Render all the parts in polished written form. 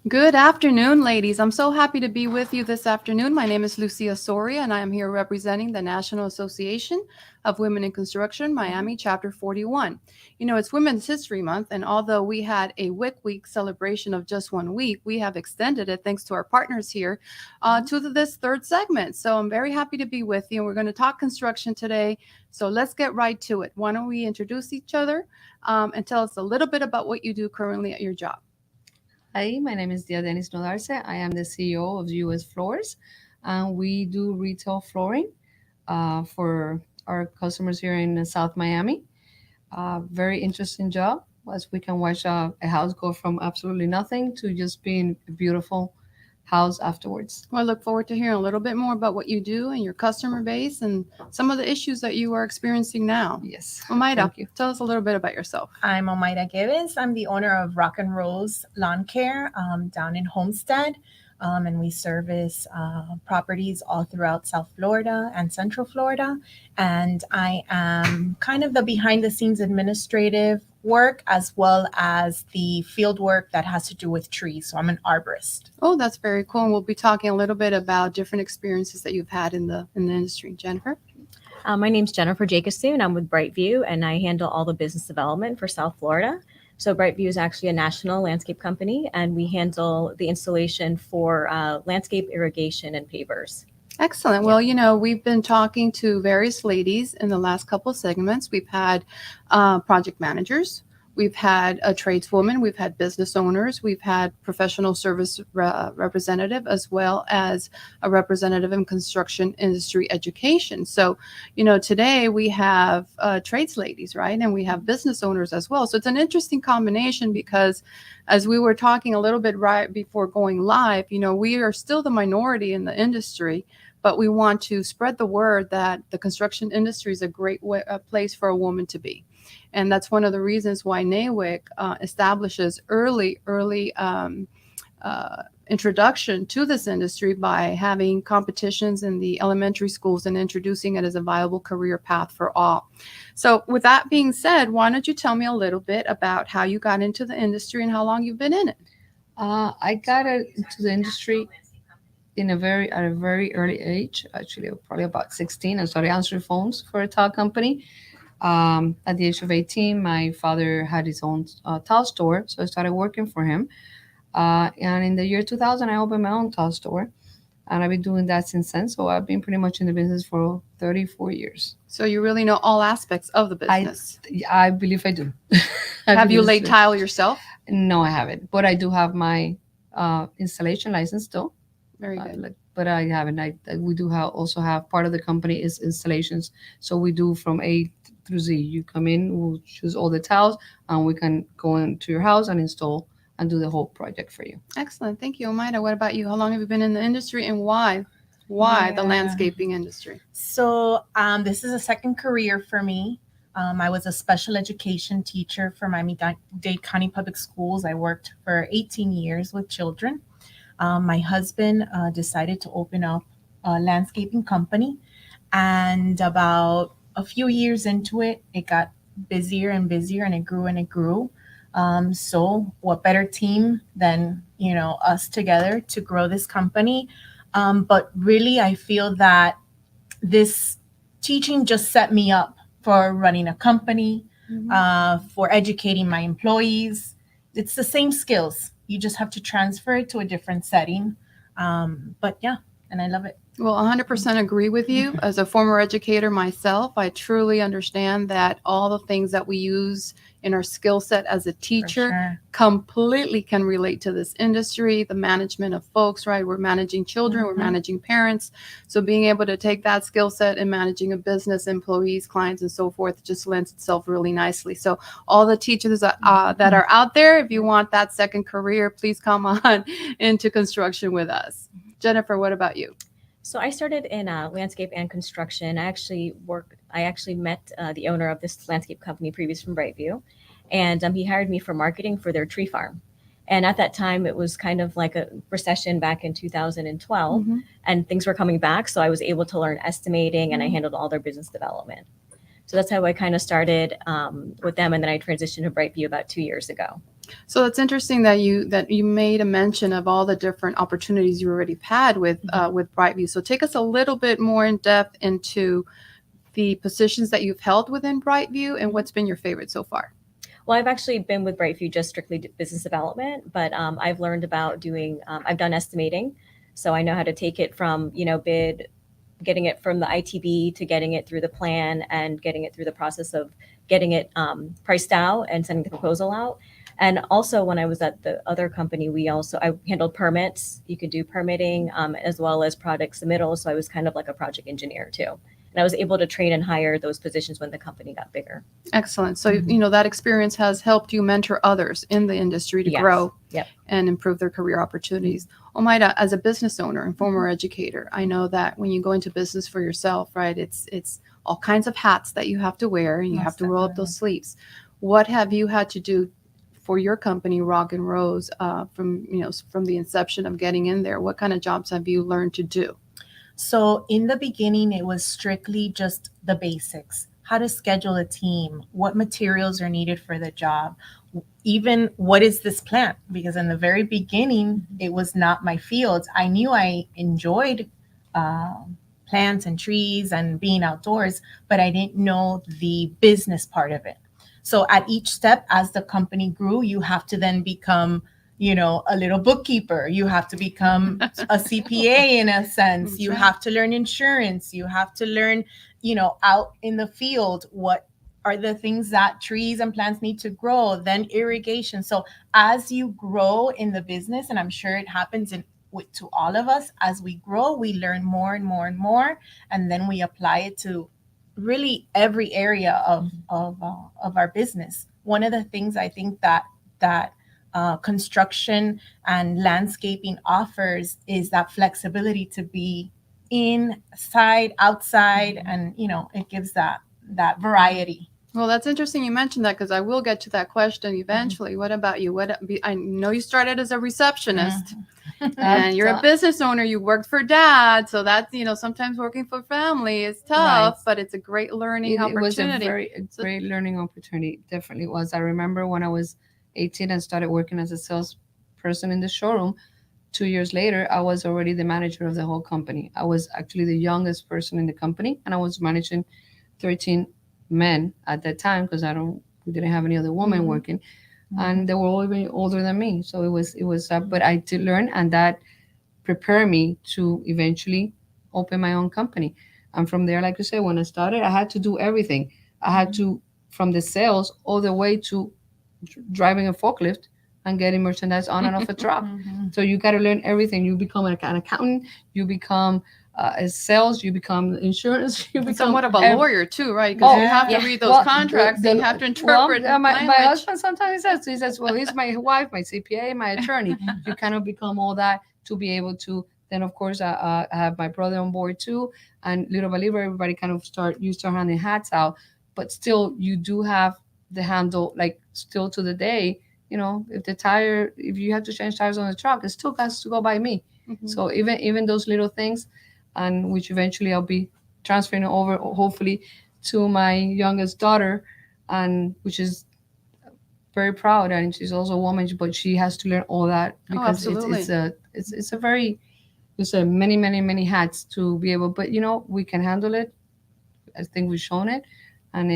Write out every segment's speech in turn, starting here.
Good afternoon, ladies. I'm so happy to be with you this afternoon. My name is Lucia Soria, and I am here representing the National Association of Women in Construction, Miami, Chapter 41. You know, it's Women's History Month, and although we had a WIC Week celebration of just 1 week, we have extended it, thanks to our partners here, to this third segment. So I'm very happy to be with you, and we're going to talk construction today. So let's get right to it. Why don't we introduce each other and tell us a little bit about what you do currently at your job? Hi, my name is Diadenys Nodarse. I am the CEO of US Floors, and we do retail flooring for our customers here in South Miami. Very interesting job, as we can watch a house go from absolutely nothing to just being a beautiful house afterwards. Well, I look forward to hearing a little bit more about what you do and your customer base and some of the issues that you are experiencing now. Yes, Omayra, thank you. tell us a little bit about yourself. I'm Omayra Guedes. I'm the owner of Rock and Rose Lawn Care down in Homestead. And we service properties all throughout South Florida and Central Florida. And I am kind of the behind the scenes administrative work as well as the field work that has to do with trees. So I'm an arborist. Oh, that's very cool. And we'll be talking a little bit about different experiences that you've had in the industry. Jennifer? My name's Jennifer Jaikissoon. I'm with Brightview, and I handle all the business development for South Florida. So Brightview is actually a national landscape company, and we handle the installation for landscape irrigation and pavers. Excellent. Well, you know, we've been talking to various ladies in the last couple of segments. We've had project managers. We've had a tradeswoman, we've had business owners, we've had professional service representative, as well as a representative in construction industry education. So, you know, today we have trades ladies, right? And we have business owners as well. So it's an interesting combination because as we were talking a little bit right before going live, you know, we are still the minority in the industry, but we want to spread the word that the construction industry is a great place for a woman to be. And that's one of the reasons why NAWIC establishes early introduction to this industry by having competitions in the elementary schools and introducing it as a viable career path for all. So with that being said, why don't you tell me a little bit about how you got into the industry and how long you've been in it? I got into the industry at a very early age, actually probably about 16. I started answering phones for a tile company. At the age of 18, my father had his own tile store, so I started working for him. And in the year 2000, I opened my own tile store, and I've been doing that since then. So I've been pretty much in the business for 34 years. So you really know all aspects of the business. I believe I do. Have you laid tile yourself? No, I haven't, but I do have my installation license still. Very good. But I haven't. We do also have part of the company is installations. So we do from A through Z. You come in, we'll choose all the tiles, and we can go into your house and install and do the whole project for you. Excellent. Thank you, Omayra. What about you? How long have you been in the industry and why? Why the landscaping industry? So this is a second career for me. I was a special education teacher for Miami-Dade County Public Schools. I worked for 18 years with children. My husband decided to open up a landscaping company, and about a few years into it, it got busier and busier, and it grew and it grew. So what better team than, you know, us together to grow this company? But really, I feel that this teaching just set me up for running a company, for educating my employees. It's the same skills. You just have to transfer it to a different setting. But yeah, and I love it. Well, 100% agree with you. As a former educator myself, I truly understand that all the things that we use in our skill set as a teacher completely can relate to this industry, the management of folks, right? We're managing children, we're managing parents. So being able to take that skill set and managing a business, employees, clients, and so forth just lends itself really nicely. So all the teachers that are out there, if you want that second career, please come on into construction with us. Jennifer, what about you? So I started in landscape and construction. I actually met the owner of this landscape company previous from Brightview, and he hired me for marketing for their tree farm. And at that time, it was kind of like a recession back in 2012, and things were coming back. So I was able to learn estimating, and I handled all their business development. So that's how I kind of started with them, and then I transitioned to Brightview about 2 years ago. So it's interesting that you made a mention of all the different opportunities you already had with Brightview. So take us a little bit more in depth into the positions that you've held within Brightview and what's been your favorite so far. Well, I've actually been with Brightview just strictly business development, but I've learned about doing, I've done estimating. So I know how to take it from, bid, getting it from the ITB to getting it through the plan and getting it through the process of getting it priced out and sending the proposal out. And also when I was at the other company, I handled permits. You could do permitting as well as project submittals. So I was kind of like a project engineer too. And I was able to train and hire those positions when the company got bigger. Excellent. So, that experience has helped you mentor others in the industry to Yes. grow Yep. and improve their career opportunities. Omayra, as a business owner and former educator, I know that when you go into business for yourself, right, it's all kinds of hats that you have to wear and you Most have to roll up those sleeves. What have you had to do for your company, Rock and Rose, from the inception of getting in there? What kind of jobs have you learned to do? So in the beginning, it was strictly just the basics: how to schedule a team, what materials are needed for the job, even what is this plant? Because in the very beginning, it was not my field. I knew I enjoyed plants and trees and being outdoors, but I didn't know the business part of it. So at each step, as the company grew, you have to then become a little bookkeeper. You have to become a CPA in a sense. You have to learn insurance. You have to learn, out in the field, what are the things that trees and plants need to grow, then irrigation. So as you grow in the business, and I'm sure it happens to all of us, as we grow, we learn more and more and more, and then we apply it to really every area of our business. One of the things I think that construction and landscaping offers is that flexibility to be inside, outside, and it gives that variety. Well, that's interesting you mentioned that because I will get to that question eventually. What about you? I know you started as a receptionist and you're a business owner. You worked for dad. So that's, sometimes working for family is tough, Right. but it's a great learning opportunity. It was a great learning opportunity. Definitely was. I remember when I was 18 and started working as a salesperson in the showroom. 2 years later, I was already the manager of the whole company. I was actually the youngest person in the company, and I was managing 13 men at that time because we didn't have any other women working, and they were all even older than me. So it was but I did learn, and that prepared me to eventually open my own company. And from there, like you said, when I started, I had to do everything. I had to, from the sales all the way to driving a forklift and getting merchandise on and off a truck. So you got to learn everything. You become an accountant, you become a sales, you become insurance, you become somewhat of a lawyer too, right? Because you have to yeah. read those contracts and you have to interpret my language. husband sometimes says, well, he's my wife, my CPA, my attorney. You kind of become all that to be able to. Then of course I have my brother on board too, and little by little everybody kind of start handing hats out, but still you do have the handle, like still to the day, if you have to change tires on the truck, it still has to go by me. So even those little things, and which eventually I'll be transferring over hopefully to my youngest daughter, and which is very proud, and she's also a woman, but she has to learn all that because it's a very, there's many hats to be able, but we can handle it. I think we've shown it, and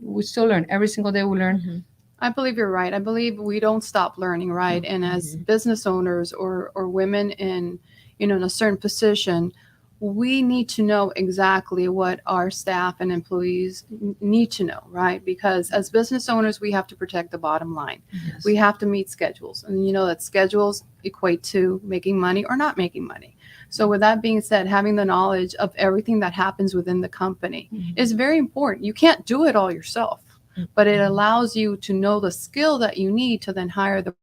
we still learn every single day. We learn. I believe you're right. I believe we don't stop learning, right? And as business owners or women in a certain position, we need to know exactly what our staff and employees need to know, right? Because as business owners, we have to protect the bottom line. Yes. We have to meet schedules, and that schedules equate to making money or not making money. So with that being said, having the knowledge of everything that happens within the company is very important. You can't do it all yourself, but it allows you to know the skill that you need to then hire the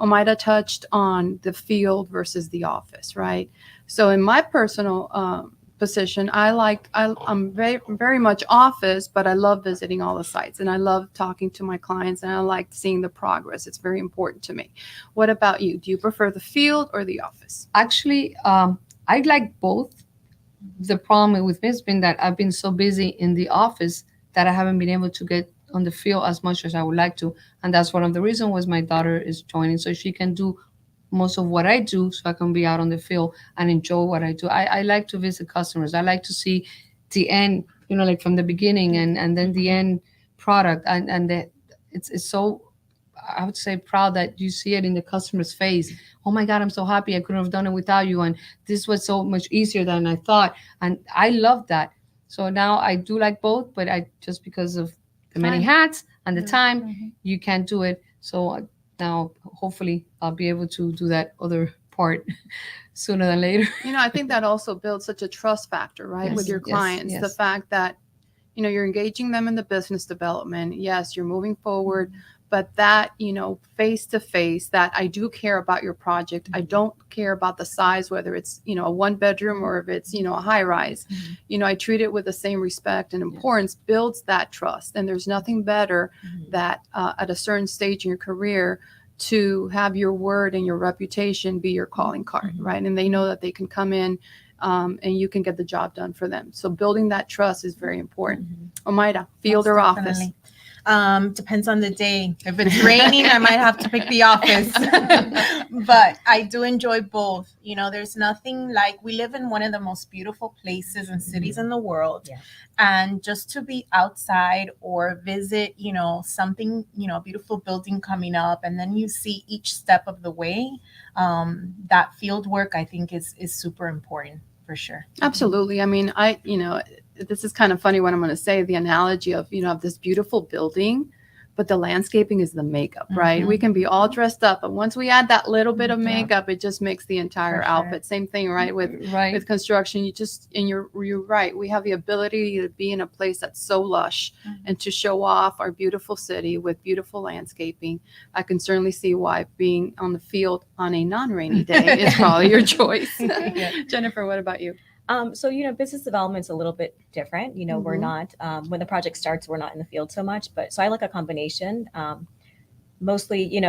Omayra touched on the field versus the office, right? So in my personal position, I'm very, very much office, but I love visiting all the sites, and I love talking to my clients, and I like seeing the progress. It's very important to me. What about you? Do you prefer the field or the office? Actually, I like both. The problem with me has been that I've been so busy in the office that I haven't been able to get on the field as much as I would like to. And that's one of the reasons was my daughter is joining, so she can do most of what I do, so I can be out on the field and enjoy what I do. I like to visit customers. I like to see the end, like from the beginning and then the end product. And it's so, I would say, proud that you see it in the customer's face. Oh my God, I'm so happy. I couldn't have done it without you. And this was so much easier than I thought. And I love that. So now I do like both, but I just because of the many hats and the time, you can't do it. So now hopefully I'll be able to do that other part sooner than later. I think that also builds such a trust factor, right, with your clients. Yes. The fact that, you're engaging them in the business development. Yes, you're moving forward, but that, face to face, that I do care about your project. I don't care about the size, whether it's, a 1-bedroom or if it's, a high rise. I treat it with the same respect and importance, builds that trust. And there's nothing better that at a certain stage in your career to have your word and your reputation be your calling card, right? And they know that they can come in and you can get the job done for them. So building that trust is very important. Omayra, field or office? Depends on the day. If it's raining, I might have to pick the office. But I do enjoy both. There's nothing like, we live in one of the most beautiful places and cities in the world. Yeah. And just to be outside or visit, something, a beautiful building coming up, and then you see each step of the way, that field work, I think is super important for sure. Absolutely. I mean, this is kind of funny what I'm going to say, the analogy of, of this beautiful building, but the landscaping is the makeup, right? We can be all dressed up, but once we add that little bit of makeup, it just makes the entire outfit. Same thing, right? With construction, you're right. We have the ability to be in a place that's so lush and to show off our beautiful city with beautiful landscaping. I can certainly see why being on the field on a non-rainy day is probably your choice. Jennifer, what about you? So, business development's a little bit different. We're not, when the project starts, we're not in the field so much, so I like a combination. Mostly,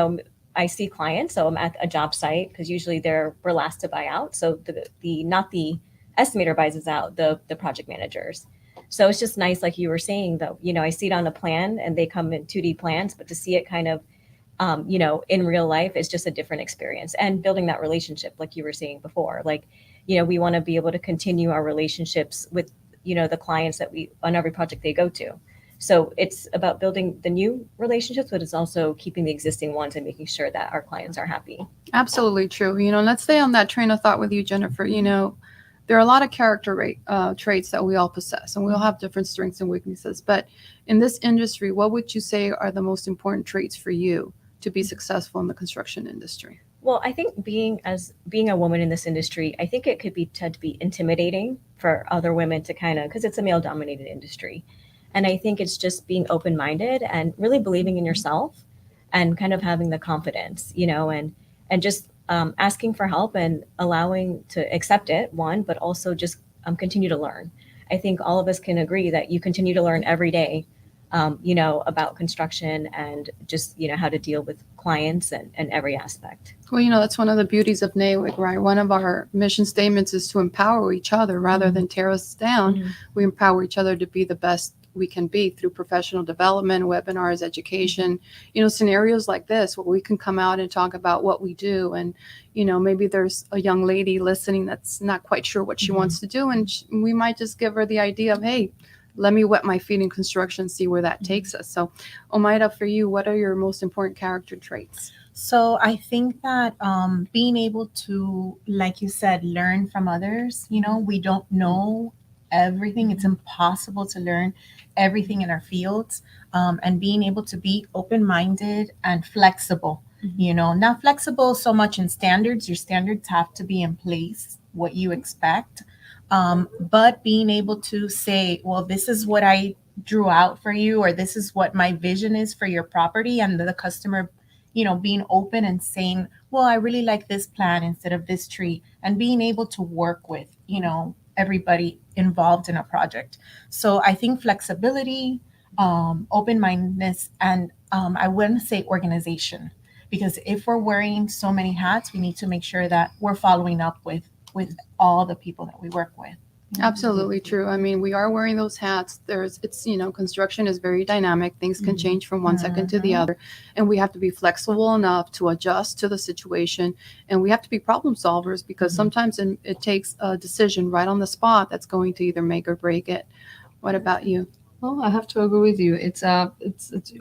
I see clients, so I'm at a job site because usually we're last to buy out. So not the estimator buys us out, the project managers. So it's just nice, like you were saying, though, I see it on a plan and they come in 2D plans, but to see it kind of, in real life is just a different experience, and building that relationship, like you were saying before, like, we want to be able to continue our relationships with, the clients that on every project they go to. So it's about building the new relationships, but it's also keeping the existing ones and making sure that our clients are happy. Absolutely true. Let's stay on that train of thought with you, Jennifer. There are a lot of character traits that we all possess, and we all have different strengths and weaknesses. But in this industry, what would you say are the most important traits for you to be successful in the construction industry? Well, I think being a woman in this industry, I think it could be tend to be intimidating for other women to because it's a male-dominated industry. And I think it's just being open-minded and really believing in yourself and kind of having the confidence, and just asking for help and allowing to accept it, one, but also just continue to learn. I think all of us can agree that you continue to learn every day, about construction and just, how to deal with clients and every aspect. Well, that's one of the beauties of NAWIC, right? One of our mission statements is to empower each other rather than tear us down. We empower each other to be the best we can be through professional development, webinars, education, scenarios like this where we can come out and talk about what we do. And, maybe there's a young lady listening that's not quite sure what she wants to do. And we might just give her the idea of, hey, let me wet my feet in construction, see where that takes us. So, Omayra, for you, what are your most important character traits? So I think that being able to, like you said, learn from others, we don't know everything. It's impossible to learn everything in our fields, and being able to be open-minded and flexible, not flexible so much in standards. Your standards have to be in place, what you expect. But being able to say, well, this is what I drew out for you, or this is what my vision is for your property, and the customer, being open and saying, well, I really like this plan instead of this tree, and being able to work with, everybody involved in a project. So I think flexibility, open-mindedness, and I wouldn't say organization, because if we're wearing so many hats, we need to make sure that we're following up with all the people that we work with. Absolutely true. I mean, we are wearing those hats. Construction is very dynamic. Things can change from one second to the other. And we have to be flexible enough to adjust to the situation. And we have to be problem solvers because sometimes it takes a decision right on the spot that's going to either make or break it. What about you? Well, I have to agree with you. It's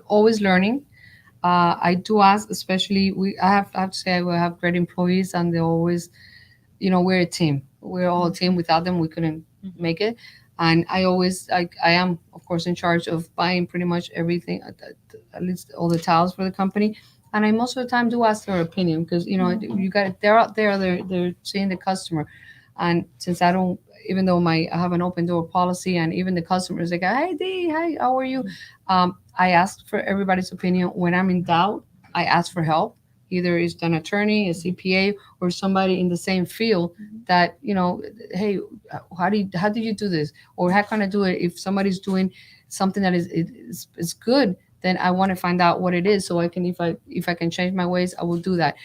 always learning. I do ask, especially I have to say we have great employees, and they always, we're a team. We're all a team. Without them, we couldn't make it. And I am of course in charge of buying pretty much everything, at least all the tiles for the company. And I most of the time do ask their opinion because you got they're out there, they're seeing the customer, and since I don't, even though I have an open door policy, and even the customers they go, hey Dee, hi, how are you? I ask for everybody's opinion. When I'm in doubt, I ask for help. Either it's an attorney, a CPA, or somebody in the same field that, hey, how do you do this? Or how can I do it? If somebody's doing something that is good, then I want to find out what it is so I can, if I can change my ways, I will do that.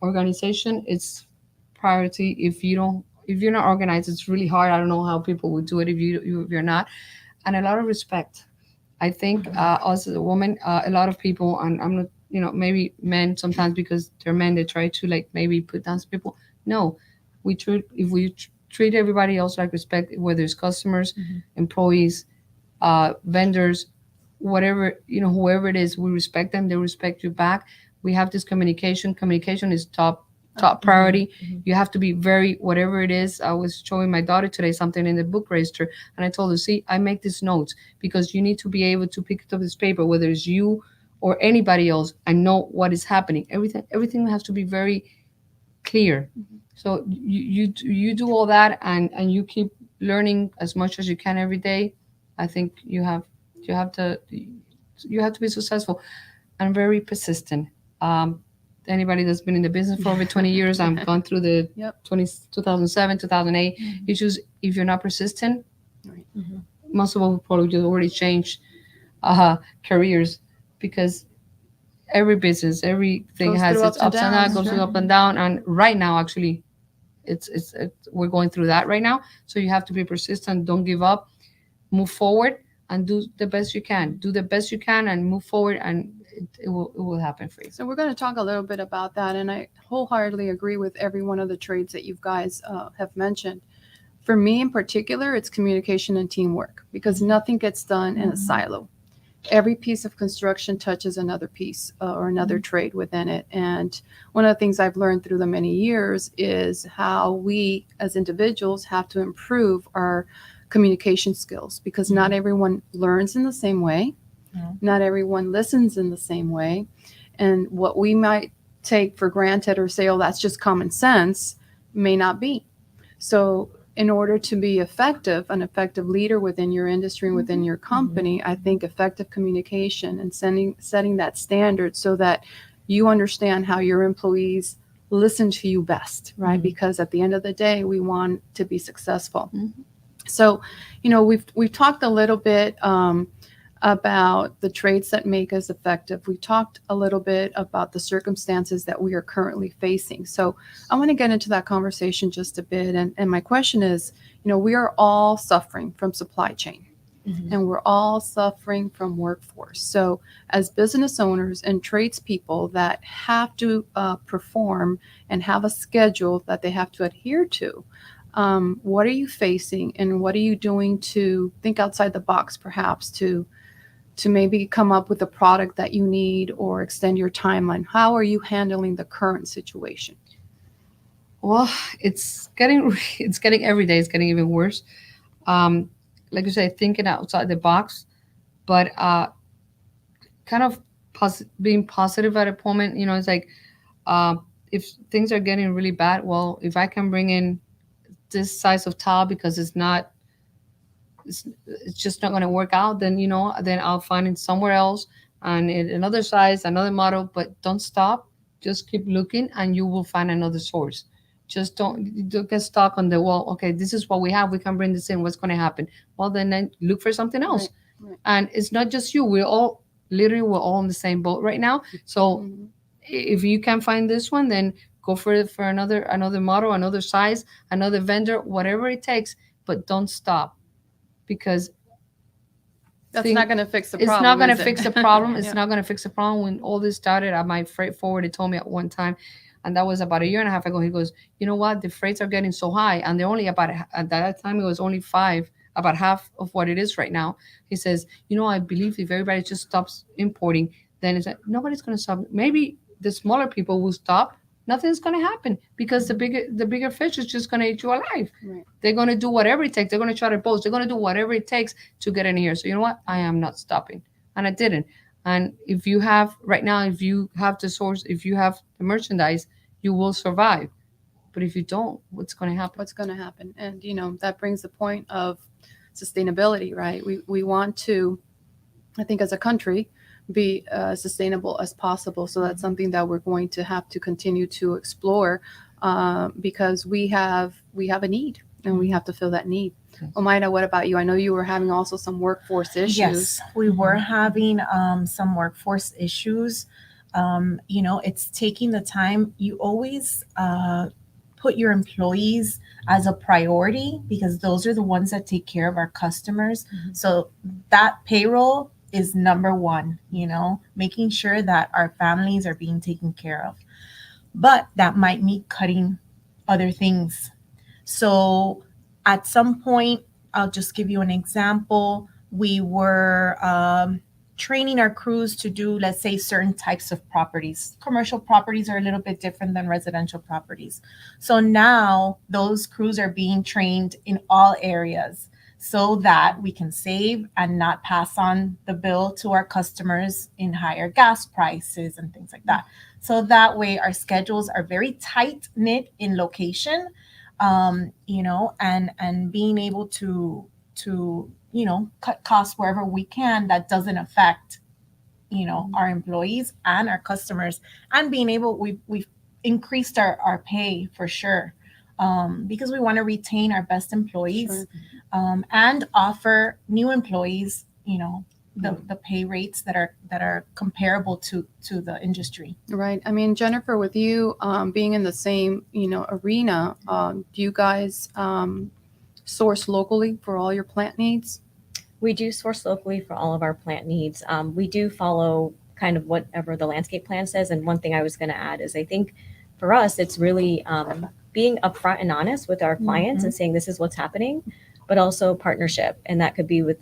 Organization, it's priority. If you're not organized, it's really hard. I don't know how people would do it if you're not. And a lot of respect. I think us as a woman, a lot of people, and I'm not, maybe men sometimes because they're men, they try to like maybe put down some people. No, if we treat everybody else like respect, whether it's customers, employees, vendors, whatever, whoever it is, we respect them, they respect you back. We have this communication. Communication is top priority. You have to be very, whatever it is. I was showing my daughter today something in the book register, and I told her, see, I make these notes because you need to be able to pick up this paper, whether it's you or anybody else, and know what is happening. Everything has to be very clear. So you do all that, and you keep learning as much as you can every day. I think you have to be successful and very persistent. Anybody that's been in the business for over 20 years, I've gone through the 2007, 2008 issues. If you're not persistent, most of all, probably just already changed careers, because every business, everything Goes has through its ups and ups and downs, downs, goes sure. through up and down. And right now, actually, it's we're going through that right now. So you have to be persistent. Don't give up. Move forward and do the best you can. Do the best you can and move forward, and it will happen for you. So we're going to talk a little bit about that, and I wholeheartedly agree with every one of the trades that you guys have mentioned. For me in particular, it's communication and teamwork, because nothing gets done in a silo. Every piece of construction touches another piece or another trade within it. And one of the things I've learned through the many years is how we as individuals have to improve our communication skills, because not everyone learns in the same way. Not everyone listens in the same way. And what we might take for granted or say, oh, that's just common sense, may not be. So in order to be an effective leader within your industry and within your company, I think effective communication and setting that standard so that you understand how your employees listen to you best, right? Because at the end of the day, we want to be successful. So, we've talked a little bit about the traits that make us effective. We talked a little bit about the circumstances that we are currently facing. So I want to get into that conversation just a bit. And my question is, we are all suffering from supply chain. And we're all suffering from workforce. So as business owners and tradespeople that have to perform and have a schedule that they have to adhere to, what are you facing, and what are you doing to think outside the box, perhaps to maybe come up with a product that you need or extend your timeline? How are you handling the current situation? Well, it's getting every day. It's getting even worse. Like you say, thinking outside the box, but kind of being positive at a moment. It's like if things are getting really bad, well, if I can bring in this size of tile because it's just not going to work out, then then I'll find it somewhere else, and another size, another model. But don't stop, just keep looking, and you will find another source. Just don't get stuck on the wall. Okay, this is what we have, we can bring this in, what's going to happen? Well, then look for something else. Right. And it's not just you, we're all in the same boat right now. So if you can find this one, then go for another model, another size, another vendor, whatever it takes. but don't stop, because That's thing- not going to fix the it's problem. not going is to it? fix the problem. It's Yeah. not going to fix the problem. When all this started, my freight forwarder told me at one time, and that was about a year and a half ago, he goes, you know what, the freights are getting so high, and they're only about, at that time it was only about half of what it is right now. He says, I believe if everybody just stops importing, then it's like, nobody's going to stop. Maybe the smaller people will stop. Nothing's going to happen, because the bigger fish is just going to eat you alive. Right. They're going to do whatever it takes. They're going to try to boast. They're going to do whatever it takes to get in here. So you know what? I am not stopping. And I didn't. And if you have the source, if you have the merchandise, you will survive. But if you don't, what's going to happen? What's going to happen? And, that brings the point of sustainability, right? We want to, I think, as a country, be sustainable as possible. So that's something that we're going to have to continue to explore, because we have a need, and we have to fill that need. Yes. Omayra, what about you? I know you were having also some workforce issues. Yes, we were having some workforce issues. It's taking the time. You always put your employees as a priority, because those are the ones that take care of our customers. Mhm. So that payroll is number one, making sure that our families are being taken care of. But that might mean cutting other things. So at some point, I'll just give you an example. We were training our crews to do, let's say, certain types of properties. Commercial properties are a little bit different than residential properties. So now those crews are being trained in all areas, so that we can save and not pass on the bill to our customers in higher gas prices and things like that. So that way our schedules are very tight knit in location, and being able to cut costs wherever we can that doesn't affect, our employees and our customers, and being able, we've increased our pay for sure, because we want to retain our best employees. Sure. And offer new employees, the pay rates that are comparable to the industry. Right. I mean, Jennifer, with you being in the same, arena, do you guys source locally for all your plant needs? We do source locally for all of our plant needs. We do follow kind of whatever the landscape plan says. And one thing I was going to add is, I think for us, it's really being upfront and honest with our clients and saying this is what's happening, but also partnership. And that could be with,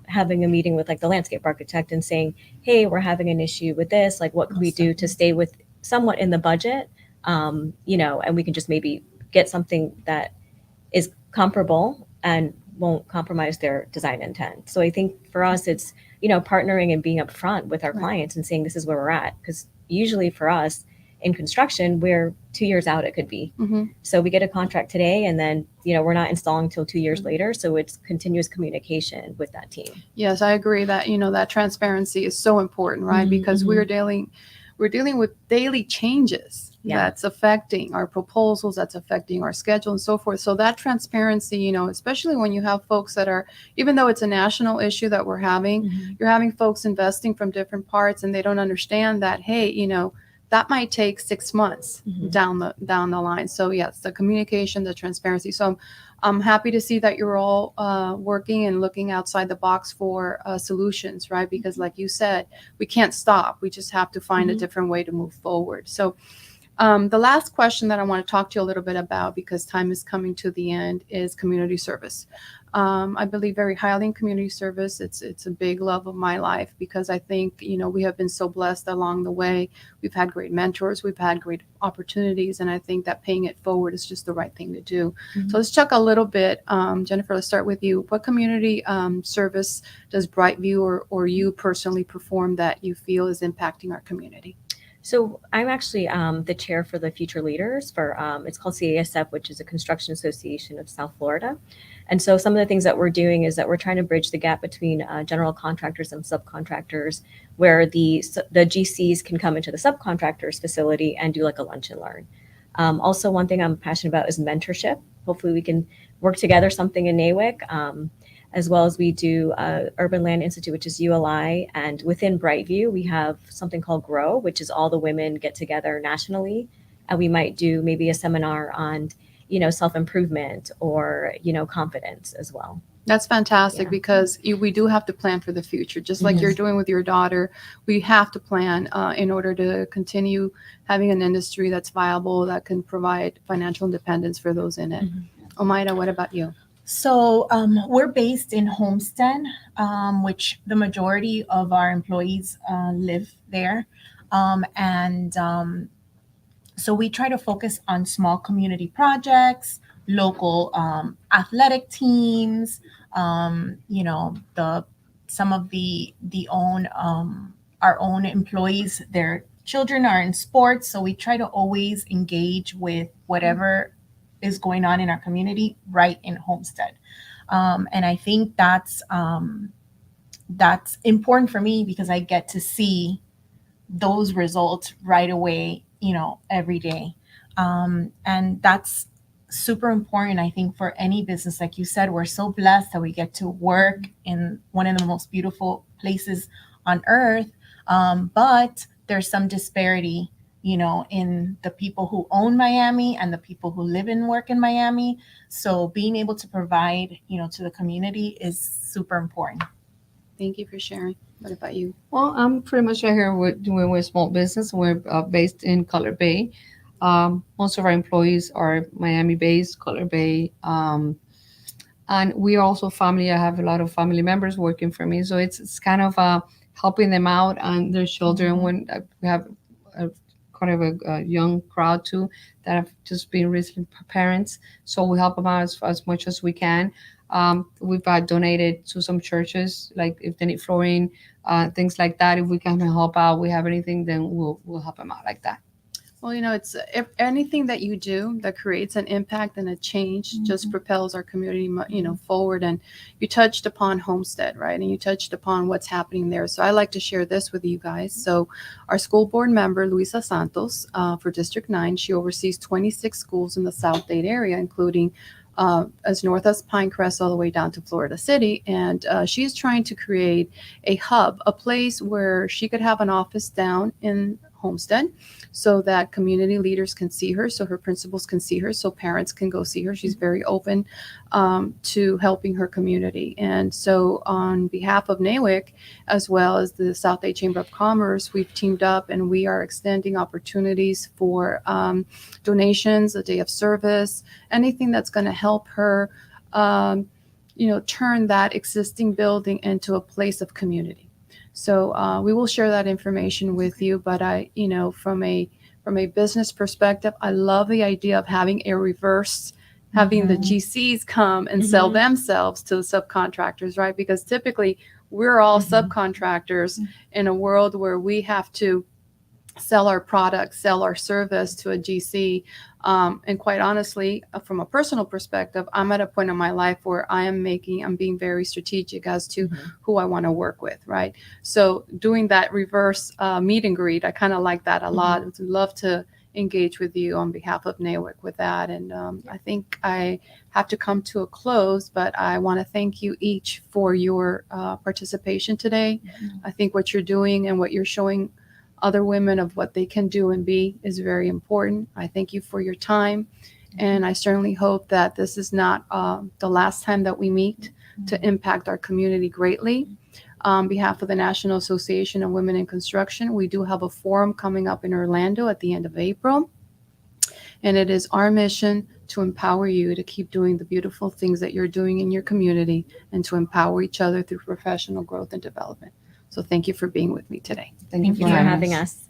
having a meeting with like the landscape architect and saying, hey, we're having an issue with this. Like, what can we do to stay with somewhat in the budget? And we can just maybe get something that is comparable and won't compromise their design intent. So I think for us, it's, partnering and being upfront with our clients and saying this is where we're at. Because usually for us in construction, we're 2 years out, it could be. Mm-hmm. So we get a contract today and then, we're not installing till 2 years later. So it's continuous communication with that team. Yes, I agree that, that transparency is so important, right? Because we're dealing with daily changes that's affecting our proposals, that's affecting our schedule and so forth. So that transparency, especially when you have folks that are, even though it's a national issue that we're having, you're having folks investing from different parts and they don't understand that, hey, that might take 6 months down the line. So yes, the communication, the transparency. So I'm happy to see that you're all working and looking outside the box for solutions, right? Because like you said, we can't stop. We just have to find a different way to move forward. So the last question that I want to talk to you a little bit about, because time is coming to the end, is community service. I believe very highly in community service. It's a big love of my life, because I think, we have been so blessed along the way. We've had great mentors, we've had great opportunities, and I think that paying it forward is just the right thing to do. So let's talk a little bit. Jennifer, let's start with you. What community service does Brightview or you personally perform that you feel is impacting our community? So I'm actually the chair for the Future Leaders for, it's called CASF, which is a Construction Association of South Florida. And so some of the things that we're doing is that we're trying to bridge the gap between general contractors and subcontractors, where the GCs can come into the subcontractors facility and do like a lunch and learn. Also, one thing I'm passionate about is mentorship. Hopefully we can work together something in NAWIC. As well as we do Urban Land Institute, which is ULI. And within Brightview, we have something called GROW, which is all the women get together nationally. And we might do maybe a seminar on self-improvement or, confidence as well. That's fantastic Yeah. because we do have to plan for the future, just like you're doing with your daughter. We have to plan in order to continue having an industry that's viable, that can provide financial independence for those in it. Omayra, what about you? So we're based in Homestead, which the majority of our employees live there. So we try to focus on small community projects, local athletic teams, some of our own employees, their children are in sports. So we try to always engage with whatever is going on in our community right in Homestead. And I think that's important for me because I get to see those results right away, every day. And that's super important, I think, for any business. Like you said, we're so blessed that we get to work in one of the most beautiful places on earth. But there's some disparity, in the people who own Miami and the people who live and work in Miami. So being able to provide, to the community is super important. Thank you for sharing. What about you? Well, I'm pretty much right here. We're a small business. We're based in Color Bay. Most of our employees are Miami-based, Color Bay. And we are also family. I have a lot of family members working for me. So it's kind of helping them out and their children. When we have kind of a young crowd too that have just been recent parents. So we help them out as much as we can. We've donated to some churches, like if they need flooring, things like that. If we can help out, we have anything, then we'll help them out like that. Well, it's if anything that you do that creates an impact and a change just propels our community, forward. And you touched upon Homestead, right? And you touched upon what's happening there. So I like to share this with you guys. So our school board member, Lucia Santos, for District 9, she oversees 26 schools in the South Dade area, including as north as Pinecrest all the way down to Florida City. And she's trying to create a hub, a place where she could have an office down in Homestead so that community leaders can see her, so her principals can see her, so parents can go see her. She's very open to helping her community. And so on behalf of NAWIC, as well as the South Dade Chamber of Commerce, we've teamed up and we are extending opportunities for donations, a day of service, anything that's going to help her, turn that existing building into a place of community. So we will share that information with you. But from a business perspective, I love the idea of having a reverse, having the GCs come and sell themselves to the subcontractors, right? Because typically we're all subcontractors in a world where we have to sell our product, sell our service to a GC. And quite honestly, from a personal perspective, I'm at a point in my life where I'm being very strategic as to who I want to work with, right? So doing that reverse meet and greet, I kind of like that a lot. I'd love to engage with you on behalf of NAWIC with that. And I think I have to come to a close, but I want to thank you each for your participation today. I think what you're doing and what you're showing other women of what they can do and be is very important. I thank you for your time. And I certainly hope that this is not the last time that we meet to impact our community greatly. On behalf of the National Association of Women in Construction, we do have a forum coming up in Orlando at the end of April. And it is our mission to empower you to keep doing the beautiful things that you're doing in your community and to empower each other through professional growth and development. So thank you for being with me today. Thank you for having us.